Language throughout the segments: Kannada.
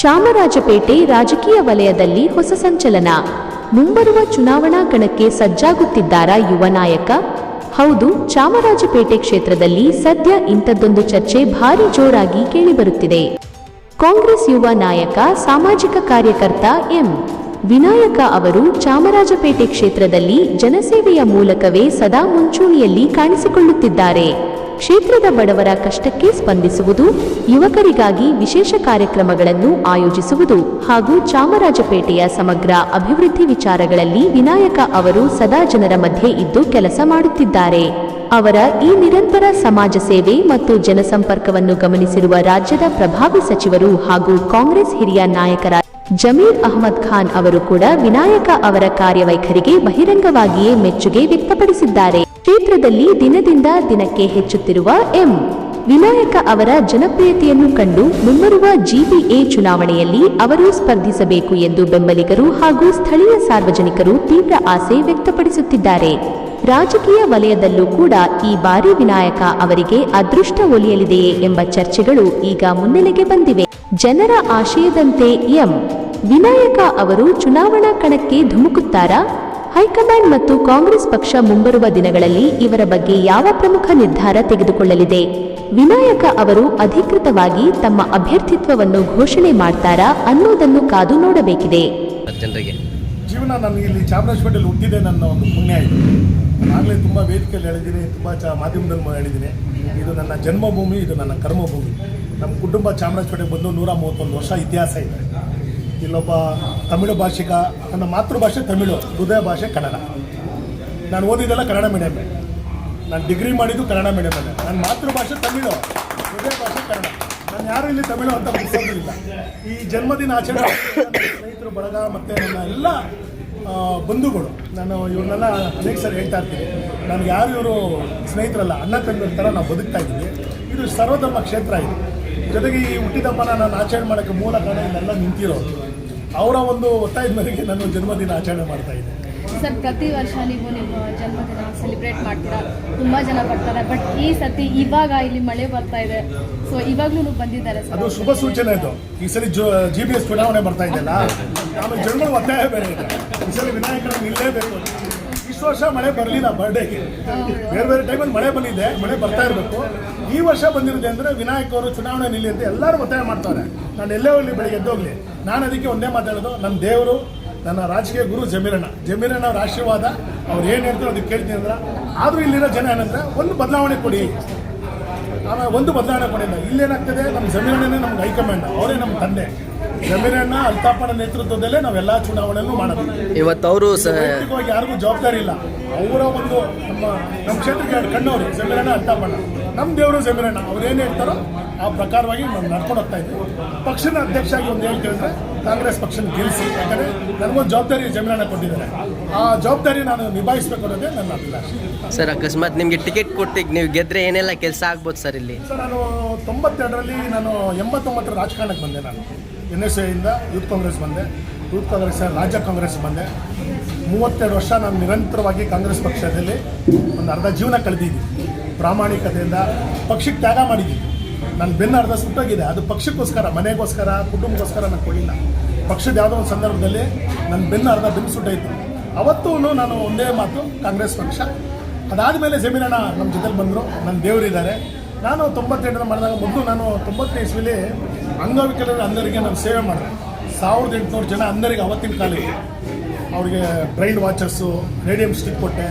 ಚಾಮರಾಜಪೇಟೆ ರಾಜಕೀಯ ವಲಯದಲ್ಲಿ ಹೊಸ ಸಂಚಲನ. ಮುಂಬರುವ ಚುನಾವಣಾ ಕಣಕ್ಕೆ ಸಜ್ಜಾಗುತ್ತಿದ್ದಾರಾ ಯುವ ನಾಯಕ? ಹೌದು, ಚಾಮರಾಜಪೇಟೆ ಕ್ಷೇತ್ರದಲ್ಲಿ ಸದ್ಯ ಇಂಥದ್ದೊಂದು ಚರ್ಚೆ ಭಾರೀ ಜೋರಾಗಿ ಕೇಳಿಬರುತ್ತಿದೆ. ಕಾಂಗ್ರೆಸ್ ಯುವ ನಾಯಕ, ಸಾಮಾಜಿಕ ಕಾರ್ಯಕರ್ತ ಎಂ. ವಿನಾಯಕ ಅವರು ಚಾಮರಾಜಪೇಟೆ ಕ್ಷೇತ್ರದಲ್ಲಿ ಜನಸೇವೆಯ ಮೂಲಕವೇ ಸದಾ ಮುಂಚೂಣಿಯಲ್ಲಿ ಕಾಣಿಸಿಕೊಳ್ಳುತ್ತಿದ್ದಾರೆ. ಕ್ಷೇತ್ರದ ಬಡವರ ಕಷ್ಟಕ್ಕೆ ಸ್ಪಂದಿಸುವುದು, ಯುವಕರಿಗಾಗಿ ವಿಶೇಷ ಕಾರ್ಯಕ್ರಮಗಳನ್ನು ಆಯೋಜಿಸುವುದು ಹಾಗೂ ಚಾಮರಾಜಪೇಟೆಯ ಸಮಗ್ರ ಅಭಿವೃದ್ಧಿ ವಿಚಾರಗಳಲ್ಲಿ ವಿನಾಯಕ ಅವರು ಸದಾ ಜನರ ಮಧ್ಯೆ ಇದ್ದು ಕೆಲಸ ಮಾಡುತ್ತಿದ್ದಾರೆ. ಅವರ ಈ ನಿರಂತರ ಸಮಾಜ ಸೇವೆ ಮತ್ತು ಜನಸಂಪರ್ಕವನ್ನು ಗಮನಿಸಿರುವ ರಾಜ್ಯದ ಪ್ರಭಾವಿ ಸಚಿವರು ಹಾಗೂ ಕಾಂಗ್ರೆಸ್ ಹಿರಿಯ ನಾಯಕರಾದ ಜಮೀರ್ ಅಹ್ಮದ್ ಖಾನ್ ಅವರು ಕೂಡ ವಿನಾಯಕ ಅವರ ಕಾರ್ಯವೈಖರಿಗೆ ಬಹಿರಂಗವಾಗಿಯೇ ಮೆಚ್ಚುಗೆ ವ್ಯಕ್ತಪಡಿಸಿದ್ದಾರೆ. ಕ್ಷೇತ್ರದಲ್ಲಿ ದಿನದಿಂದ ದಿನಕ್ಕೆ ಹೆಚ್ಚುತ್ತಿರುವ ಎಂ. ವಿನಾಯಕ ಅವರ ಜನಪ್ರಿಯತೆಯನ್ನು ಕಂಡು ಮುಂಬರುವ ಜಿಬಿಎ ಚುನಾವಣೆಯಲ್ಲಿ ಅವರು ಸ್ಪರ್ಧಿಸಬೇಕು ಎಂದು ಬೆಂಬಲಿಗರು ಹಾಗೂ ಸ್ಥಳೀಯ ಸಾರ್ವಜನಿಕರು ತೀವ್ರ ಆಸೆ ವ್ಯಕ್ತಪಡಿಸುತ್ತಿದ್ದಾರೆ. ರಾಜಕೀಯ ವಲಯದಲ್ಲೂ ಕೂಡ ಈ ಬಾರಿ ವಿನಾಯಕ ಅವರಿಗೆ ಅದೃಷ್ಟ ಒಲಿಯಲಿದೆಯೇ ಎಂಬ ಚರ್ಚೆಗಳು ಈಗ ಮುನ್ನೆಲೆಗೆ ಬಂದಿವೆ. ಜನರ ಆಶಯದಂತೆ ಎಂ. ವಿನಾಯಕ ಅವರು ಚುನಾವಣಾ ಕಣಕ್ಕೆ ಧುಮುಕುತ್ತಾರಾ? ಹೈಕಮಾಂಡ್ ಮತ್ತು ಕಾಂಗ್ರೆಸ್ ಪಕ್ಷ ಮುಂಬರುವ ದಿನಗಳಲ್ಲಿ ಇವರ ಬಗ್ಗೆ ಯಾವ ಪ್ರಮುಖ ನಿರ್ಧಾರ ತೆಗೆದುಕೊಳ್ಳಲಿದೆ? ವಿನಾಯಕ ಅವರು ಅಧಿಕೃತವಾಗಿ ತಮ್ಮ ಅಭ್ಯರ್ಥಿತ್ವವನ್ನು ಘೋಷಣೆ ಮಾಡ್ತಾರಾ ಅನ್ನೋದನ್ನು ಕಾದು ನೋಡಬೇಕಿದೆ. ಜೀವನ ನನಗೆ ಇಲ್ಲಿ ಚಾಮರಾಜಪೇಟೆಯಲ್ಲಿ ಹುಟ್ಟಿದೆ, ನನ್ನ ಒಂದು ಪುಣ್ಯ ಇದೆ. ಆಗಲೇ ತುಂಬ ವೇದಿಕೆಯಲ್ಲಿ ಹೇಳಿದ್ದೀನಿ, ತುಂಬ ಮಾಧ್ಯಮದಲ್ಲಿ ಹೇಳಿದ್ದೀನಿ. ಇದು ನನ್ನ ಜನ್ಮಭೂಮಿ, ಇದು ನನ್ನ ಕರ್ಮಭೂಮಿ. ನಮ್ಮ ಕುಟುಂಬ ಚಾಮರಾಜಪೇಟೆಗೆ ಬಂದು 131 ವರ್ಷ ಇತಿಹಾಸ ಇದೆ. ಇಲ್ಲೊಬ್ಬ ತಮಿಳು ಭಾಷಿಕ, ನನ್ನ ಮಾತೃಭಾಷೆ ತಮಿಳು, ಹೃದಯ ಭಾಷೆ ಕನ್ನಡ. ನಾನು ಓದಿದ್ದೆಲ್ಲ ಕನ್ನಡ ಮೀಡಿಯಮ್ಮೇ, ನಾನು ಡಿಗ್ರಿ ಮಾಡಿದ್ದು ಕನ್ನಡ ಮೀಡಿಯಮಲ್ಲೇ. ನನ್ನ ಮಾತೃಭಾಷೆ ತಮಿಳು, ಹೃದಯ ಭಾಷೆ ಕನ್ನಡ. ನಾನು ಯಾರು ಇಲ್ಲಿ ತಮಿಳು ಅಂತ ಬಿಡಿಸೋದಿಲ್ಲ. ಈ ಜನ್ಮದಿನ ಆಚರಣೆ ಸ್ನೇಹಿತರು ಬಳಗ ಮತ್ತು ನನ್ನ ಎಲ್ಲ ಬಂಧುಗಳು, ನಾನು ಇವ್ರನ್ನೆಲ್ಲ ಅನೇಕ ಸರಿ ಹೇಳ್ತಾ ಇರ್ತೀನಿ, ನನಗೆ ಯಾರು ಇವರು ಸ್ನೇಹಿತರಲ್ಲ, ಅಣ್ಣ ತಂಗಿರ ಥರ ನಾವು ಬದುಕ್ತಾ ಇದ್ದೀವಿ. ಇದು ಸರ್ವಧರ್ಮ ಕ್ಷೇತ್ರ ಇದೆ. ಜೊತೆಗೆ ಈ ಹುಟ್ಟಿದಬ್ಬನ ನಾನು ಆಚರಣೆ ಮಾಡೋಕ್ಕೆ ಮೂಲ ಕಾರಣ ಇಲ್ಲೆಲ್ಲ ನಿಂತಿರೋದು. ಅವರ ಒಂದು ಒತ್ತಾಯದ ಮೇರೆಗೆ ನಾನು ಜನ್ಮದಿನ ಆಚರಣೆ ಮಾಡ್ತಾ ಇದ್ದೆ. ಸರ್, ಪ್ರತಿ ವರ್ಷ ನೀವು ನಿಮ್ಮ ಜನ್ಮದಿನ ಸೆಲೆಬ್ರೇಟ್ ಮಾಡ್ತೀರಾ, ತುಂಬ ಜನ ಬರ್ತಾರೆ. ಬಟ್ ಈ ಸತಿ ಇವಾಗ ಇಲ್ಲಿ ಮಳೆ ಬರ್ತಾ ಇದೆ, ಸೊ ಇವಾಗಲೂ ಬಂದಿದ್ದಾರೆ ಸರ್. ಅದು ಶುಭ ಸೂಚನೆ. ಇದು ಈ ಸಲ GBS ಚುನಾವಣೆ ಬರ್ತಾ ಇದೆಯಲ್ಲ, ಆಮೇಲೆ ಜನಗಳ ಒತ್ತಾಯ ಬೇರೆ ಇದೆ. ಈ ಸಲ ವಿನಾಯಕನ ನಿಲ್ಲೇಬೇಕು. ಇಷ್ಟು ವರ್ಷ ಮಳೆ ಬರಲಿಲ್ಲ ಬರ್ಡೇಗೆ, ಬೇರೆ ಬೇರೆ ಟೈಮಲ್ಲಿ ಮಳೆ ಬಂದಿದೆ, ಮಳೆ ಬರ್ತಾ ಇರಬೇಕು. ಈ ವರ್ಷ ಬಂದಿರುತ್ತೆ ಅಂದರೆ ವಿನಾಯಕ್ ಅವರು ಚುನಾವಣೆ ನಿಲ್ಲಿ ಅಂತ ಎಲ್ಲರೂ ಒತ್ತಾಯ ಮಾಡ್ತಾರೆ. ನಾನು ಎಲ್ಲೇ ಹೋಗಲಿ, ಬೆಳಿಗ್ಗೆ ಎದ್ದೋಗ್ಲಿ, ನಾನು ಅದಕ್ಕೆ ಒಂದೇ ಮಾತಾಡೋದು, ನನ್ನ ದೇವರು, ನನ್ನ ರಾಜಕೀಯ ಗುರು ಜಮೀರಣ್ಣ ಅವ್ರ ಆಶೀರ್ವಾದ, ಅವ್ರು ಏನು ಹೇಳ್ತಾರೆ ಅದಕ್ಕೆ ಕೇಳ್ತೀನಿ ಅಂದ್ರೆ. ಆದರೂ ಇಲ್ಲಿರೋ ಜನ ಏನಂದರೆ ಒಂದು ಬದಲಾವಣೆ ಕೊಡಿ, ಆಮೇಲೆ ಒಂದು ಬದಲಾವಣೆ ಕೊಡಿಲ್ಲ. ಇಲ್ಲೇನಾಗ್ತದೆ, ನಮ್ಮ ಜಮೀರಣ್ಣನೇ ನಮ್ಗೆ ಹೈಕಮಾಂಡ್, ಅವರೇ ನಮ್ಮ ತಂದೆ. ಜಮೀರಣ್ಣ ಅಲ್ತಾಪನ ನೇತೃತ್ವದಲ್ಲೇ ನಾವೆಲ್ಲ ಚುನಾವಣೆಯನ್ನು ಮಾಡೋದು. ಇವತ್ತು ಅವರು ವೈಯಕ್ತಿಕವಾಗಿ ಯಾರಿಗೂ ಜವಾಬ್ದಾರಿ ಇಲ್ಲ. ಅವರ ಒಂದು ನಮ್ಮ ಕ್ಷೇತ್ರಕ್ಕೆ ಎರಡು ಕಣ್ಣವರು, ಜಮೀರಣ್ಣ ಅಲ್ತಾಪಣ್ಣ, ನಮ್ಮ ದೇವರು ಜಮೀರಣ್ಣ. ಅವ್ರೇನು ಹೇಳ್ತಾರೋ ಆ ಪ್ರಕಾರವಾಗಿ ನಾವು ನಡ್ಕೊಂಡು ಹೋಗ್ತಾ ಇದ್ದೀವಿ. ಪಕ್ಷದ ಅಧ್ಯಕ್ಷ ಆಗಿ ಒಂದು ಏನು ಕೇಳಿದ್ರೆ ಕಾಂಗ್ರೆಸ್ ಪಕ್ಷನ ಗೆಲ್ಲಿಸಿ, ಯಾಕಂದರೆ ನನಗೊಂದು ಜವಾಬ್ದಾರಿ ಜಮೀರಣ್ಣ ಕೊಟ್ಟಿದ್ದಾರೆ. ಆ ಜವಾಬ್ದಾರಿ ನಾನು ನಿಭಾಯಿಸಬೇಕು ಅನ್ನೋದೇ ನನ್ನ ಅಭಿಲಾಷೆ. ಸರ್, ಅಕಸ್ಮಾತ್ ನಿಮಗೆ ಟಿಕೆಟ್ ಕೊಟ್ಟು ನೀವು ಗೆದ್ರೆ ಏನೆಲ್ಲ ಕೆಲಸ ಆಗ್ಬೋದು ಸರ್ ಇಲ್ಲಿ? ಸರ್, ನಾನು 92ರಲ್ಲಿ ನಾನು 89 ರಾಜಕಾರಣಕ್ಕೆ ಬಂದೆ. ನಾನು NSAಯಿಂದ ಯೂತ್ ಕಾಂಗ್ರೆಸ್ ಬಂದೆ, ಯೂತ್ ಕಾಂಗ್ರೆಸ್ ರಾಜ್ಯ ಕಾಂಗ್ರೆಸ್ ಬಂದೆ. 32 ವರ್ಷ ನಾನು ನಿರಂತರವಾಗಿ ಕಾಂಗ್ರೆಸ್ ಪಕ್ಷದಲ್ಲಿ ಒಂದು ಅರ್ಧ ಜೀವನ ಕಳೆದಿದ್ದೀನಿ. ಪ್ರಾಮಾಣಿಕತೆಯಿಂದ ಪಕ್ಷಕ್ಕೆ ತ್ಯಾಗ ಮಾಡಿದ್ದೀನಿ. ನನ್ನ ಬೆನ್ನು ಅರ್ಧ ಸುಟ್ಟೋಗಿದೆ. ಅದು ಪಕ್ಷಕ್ಕೋಸ್ಕರ, ಮನೆಗೋಸ್ಕರ, ಕುಟುಂಬಕ್ಕೋಸ್ಕರ ನಾನು ಕೊಡಲಿಲ್ಲ. ಪಕ್ಷದ ಯಾವುದೋ ಒಂದು ಸಂದರ್ಭದಲ್ಲಿ ನನ್ನ ಬೆನ್ನು ಅರ್ಧ ಬೆನ್ನು ಸುಟ್ಟೋಯ್ತು. ಅವತ್ತೂ ನಾನು ಒಂದೇ ಮಾತು, ಕಾಂಗ್ರೆಸ್ ಪಕ್ಷ. ಅದಾದಮೇಲೆ ಜಮೀರಣ್ಣ ನಮ್ಮ ಜೊತೆಲಿ ಬಂದರು, ನನ್ನ ದೇವರಿದ್ದಾರೆ. ನಾನು 98 ಮಾಡಿದಾಗ ಮೊದಲು ನಾನು 90ನೇ ಇಸ್ವಿಲಿ ಅಂಗವಿಕಲರ ಅಂಧರಿಗೆ ನಾನು ಸೇವೆ ಮಾಡಿದೆ. 1800 ಜನ ಅಂಧರಿಗೆ ಅವತ್ತಿನ ಕಾಲಿಗೆ ಅವ್ರಿಗೆ ಬ್ರೈನ್ ವಾಚರ್ಸು, ರೇಡಿಯಂ ಸ್ಟಿಕ್ ಕೊಟ್ಟೆ.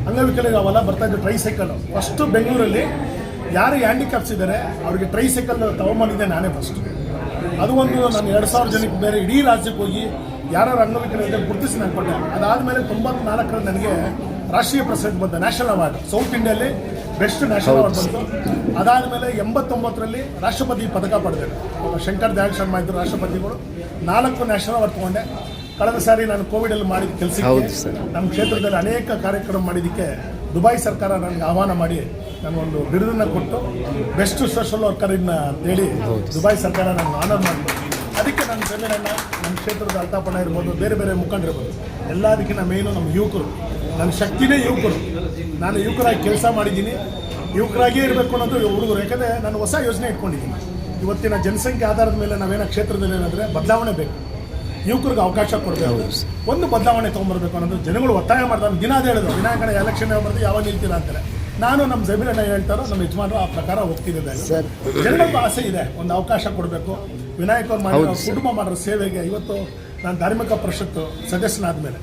ಅಂಗವಿಕಲರಿಗೆ ಅವೆಲ್ಲ ಬರ್ತಾಯಿದ್ದು ಟ್ರೈಸೈಕಲ್. ಫಸ್ಟು ಬೆಂಗಳೂರಲ್ಲಿ ಯಾರು ಹ್ಯಾಂಡಿಕ್ಯಾಪ್ಸ್ ಇದ್ದಾರೆ ಅವ್ರಿಗೆ ಟ್ರೈಸೈಕಲ್ ತಗೊಂಬಂದಿದ್ದೆ ನಾನೇ ಫಸ್ಟು. ಅದು ಒಂದು ನಾನು 2000 ಜನಕ್ಕೆ ಬೇರೆ ಇಡೀ ರಾಜ್ಯಕ್ಕೆ ಹೋಗಿ ಯಾರು ಅಂಗವಿಕಲರಿಗೆ ಗುರುತಿಸಿ ನಾನು ಕೊಟ್ಟೆ. ಅದಾದಮೇಲೆ 94ರಲ್ಲಿ ನನಗೆ ರಾಷ್ಟ್ರೀಯ ಪ್ರಶಸ್ತಿ ಬಂದ, ನ್ಯಾಷನಲ್ ಅವಾರ್ಡ್, ಸೌತ್ ಇಂಡಿಯಲ್ಲಿ ಬೆಸ್ಟ್ ನ್ಯಾಷನಲ್ ಅವಾರ್ಡ್ ಬಂತು. ಅದಾದಮೇಲೆ 89ರಲ್ಲಿ ರಾಷ್ಟ್ರಪತಿ ಪದಕ ಪಡೆದೆ. ಶಂಕರ್ ದಯಾಳ್ ಶರ್ಮಾ ಇದ್ದರು ರಾಷ್ಟ್ರಪತಿಗಳು. 4 ನ್ಯಾಷನಲ್ ಅವಾರ್ಡ್ ತೊಗೊಂಡೆ. ಕಳೆದ ಸಾರಿ ನಾನು ಕೋವಿಡಲ್ಲಿ ಮಾಡಿದ ಕೆಲಸಕ್ಕೆ, ನಮ್ಮ ಕ್ಷೇತ್ರದಲ್ಲಿ ಅನೇಕ ಕಾರ್ಯಕ್ರಮ ಮಾಡಿದ್ದಕ್ಕೆ ದುಬೈ ಸರ್ಕಾರ ನನಗೆ ಆಹ್ವಾನ ಮಾಡಿ ನನಗೊಂದು ಬಿರುದನ್ನು ಕೊಟ್ಟು ಬೆಸ್ಟ್ ಸೋಷಲ್ ವರ್ಕರ್ ಅಂತೇಳಿ ದುಬೈ ಸರ್ಕಾರ ನನಗೆ ಆನರ್ ಮಾಡಿತು. ಅದಕ್ಕೆ ನನ್ನ ಜಮೀರಣ್ಣ, ನಮ್ಮ ಕ್ಷೇತ್ರದ ಅಲ್ತಾಪಣ್ಣ ಇರ್ಬೋದು, ಬೇರೆ ಬೇರೆ ಮುಖಂಡರಿರ್ಬೋದು, ಎಲ್ಲದಕ್ಕಿಂತ ಮೇನು ನಮ್ಮ ಯುವಕರು. ನನ್ನ ಶಕ್ತಿನೇ ಯುವಕರು. ನಾನು ಯುವಕರಾಗಿ ಕೆಲಸ ಮಾಡಿದ್ದೀನಿ, ಯುವಕರಾಗಿಯೇ ಇರಬೇಕು ಅನ್ನೋದು ಹುಡುಗರು. ಯಾಕಂದರೆ ನಾನು ಹೊಸ ಯೋಜನೆ ಇಟ್ಕೊಂಡಿದ್ದೀನಿ. ಇವತ್ತಿನ ಜನಸಂಖ್ಯೆ ಆಧಾರದ ಮೇಲೆ ನಾವೇನೋ ಕ್ಷೇತ್ರದಲ್ಲಿ ಏನಂದರೆ ಬದಲಾವಣೆ ಬೇಕು, ಯುವಕರಿಗೆ ಅವಕಾಶ ಕೊಡಬೇಕು, ಒಂದು ಬದಲಾವಣೆ ತೊಗೊಂಬರ್ಬೇಕು ಅನ್ನೋದು ಜನಗಳು ಒತ್ತಾಯ ಮಾಡ್ತಾರೆ. ದಿನ ಅದೇ ಹೇಳಿದ್ರು, ವಿನಾಯಕನ ಎಲೆಕ್ಷನ್ ಬರ್ದು ಯಾವಾಗ ನಿಲ್ತೀರಾ ಅಂತಾರೆ. ನಾನು ನಮ್ಮ ಜಮೀರಣ್ಣ ಹೇಳ್ತಾರೋ ನಮ್ಮ ಯಜಮಾನರು ಆ ಪ್ರಕಾರ ಹೋಗ್ತಿದ್ದೆ. ಜನಗಳಿಗೂ ಆಸೆ ಇದೆ, ಒಂದು ಅವಕಾಶ ಕೊಡಬೇಕು. ವಿನಾಯಕ್ ಅವ್ರು ಮಾಡಿರೋ ಕುಟುಂಬ ಮಾಡಿರೋ ಸೇವೆಗೆ ಇವತ್ತು ನಾನು ಧಾರ್ಮಿಕ ಪರಿಷತ್ತು ಸದಸ್ಯನಾದ ಮೇಲೆ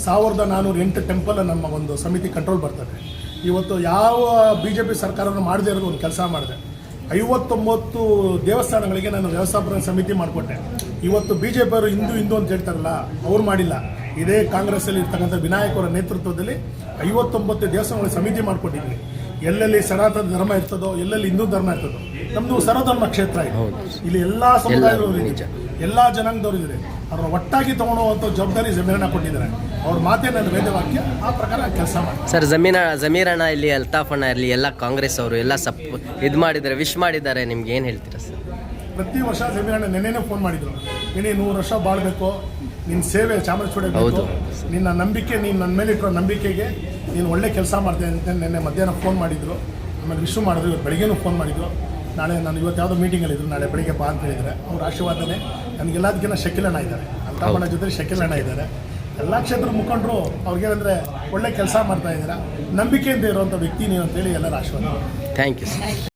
1408 ಟೆಂಪಲ್ ನಮ್ಮ ಒಂದು ಸಮಿತಿ ಕಂಟ್ರೋಲ್ ಬರ್ತದೆ. ಇವತ್ತು ಯಾವ BJP ಸರ್ಕಾರವನ್ನು ಮಾಡದೇ ಇರೋದು ಒಂದು ಕೆಲಸ ಮಾಡಿದೆ. 59 ದೇವಸ್ಥಾನಗಳಿಗೆ ನಾನು ವ್ಯವಸ್ಥಾಪನಾ ಸಮಿತಿ ಮಾಡಿಕೊಟ್ಟೆ. ಇವತ್ತು BJP ಅವರು ಹಿಂದೂ ಅಂತ ಹೇಳ್ತಾರಲ್ಲ, ಅವ್ರು ಮಾಡಿಲ್ಲ. ಇದೇ ಕಾಂಗ್ರೆಸ್ಸಲ್ಲಿ ಇರ್ತಕ್ಕಂಥ ವಿನಾಯಕ್ ಅವರ ನೇತೃತ್ವದಲ್ಲಿ 59 ದೇವಸ್ಥಾನಗಳ ಸಮಿತಿ ಮಾಡಿಕೊಟ್ಟಿದ್ವಿ. ಎಲ್ಲೆಲ್ಲಿ ಸನಾತನ ಧರ್ಮ ಇರ್ತದೋ, ಎಲ್ಲೆಲ್ಲಿ ಹಿಂದೂ ಧರ್ಮ ಇರ್ತದೋ, ನಮ್ಮದು ಸರ್ವಧರ್ಮ ಕ್ಷೇತ್ರ ಇದೆ. ಇಲ್ಲಿ ಎಲ್ಲ ಸಮುದಾಯದವರು ಇದೆ, ಎಲ್ಲ ಜನಾಂಗದವರು ಇದ್ದಾರೆ. ಅವರ ಒಟ್ಟಾಗಿ ತೊಗೊಳ್ಳುವಂಥ ಜವಾಬ್ದಾರಿ ಜಮೀರಣ್ಣ ಕೊಟ್ಟಿದ್ದಾರೆ. ಅವ್ರ ಮಾತೇ ನನ್ನ ವೇದವಾಕ್ಯ, ಆ ಪ್ರಕಾರ ಕೆಲಸ ಮಾಡಿ. ಸರ್ ಜಮೀರಣ್ಣ ಇಲ್ಲಿ ಅಲ್ತಾಫ್ ಅಣ್ಣ ಇರಲಿ ಎಲ್ಲ ಕಾಂಗ್ರೆಸ್ ಅವರು ಎಲ್ಲ ಇದು ಮಾಡಿದ್ದಾರೆ, ವಿಶ್ ಮಾಡಿದ್ದಾರೆ, ನಿಮ್ಗೆ ಏನು ಹೇಳ್ತೀರಾ ಸರ್? ಪ್ರತಿ ವರ್ಷ ಜಮೀರಣ್ಣ ನೆನ್ನೆನೇ ಫೋನ್ ಮಾಡಿದ್ರು, ನೀನು 100 ವರ್ಷ ಬಾಳಬೇಕು, ನಿನ್ನ ಸೇವೆ ಚಾಮರಾಜಪೇಟೆ, ನಿನ್ನ ನಂಬಿಕೆ, ನೀನು ನನ್ನ ಮೇಲೆ ಇಟ್ಟಿರೋ ನಂಬಿಕೆಗೆ ನೀನು ಒಳ್ಳೆ ಕೆಲಸ ಮಾಡ್ತೇನೆ ಅಂತ ನೆನ್ನೆ ಮಧ್ಯಾಹ್ನ ಫೋನ್ ಮಾಡಿದ್ರು. ಆಮೇಲೆ ವಿಶ್ ಮಾಡಿದ್ರು. ಇವತ್ತು ಬೆಳಗ್ಗೆನೂ ಫೋನ್ ಮಾಡಿದ್ರು. ನಾಳೆ ನಾನು ಇವತ್ತು ಯಾವುದೋ ಮೀಟಿಂಗಲ್ಲಿದ್ದರು, ನಾಳೆ ಬೆಳಿಗ್ಗೆ ಬಾ ಅಂತ ಹೇಳಿದರೆ ಅವ್ರ ಆಶೀರ್ವಾದನೆ ನನಗೆಲ್ಲದಕ್ಕಿಂತ ಶಕಿಲಣ್ಣ ಇದ್ದಾರೆ, ಅಲ್ತಾಫಣ್ಣ ಜೊತೆ ಶಕಿಲಣ್ಣ ಇದ್ದಾರೆ. ಎಲ್ಲ ಕ್ಷೇತ್ರದ ಮುಖಂಡರು ಅವ್ರಿಗೇನಂದರೆ ಒಳ್ಳೆ ಕೆಲಸ ಮಾಡ್ತಾ ಇದ್ದೀರಾ, ನಂಬಿಕೆಯಿಂದ ಇರುವಂಥ ವ್ಯಕ್ತಿ ನೀವು ಅಂತೇಳಿ ಎಲ್ಲರ ಆಶೀರ್ವಾದ. Thank you sir.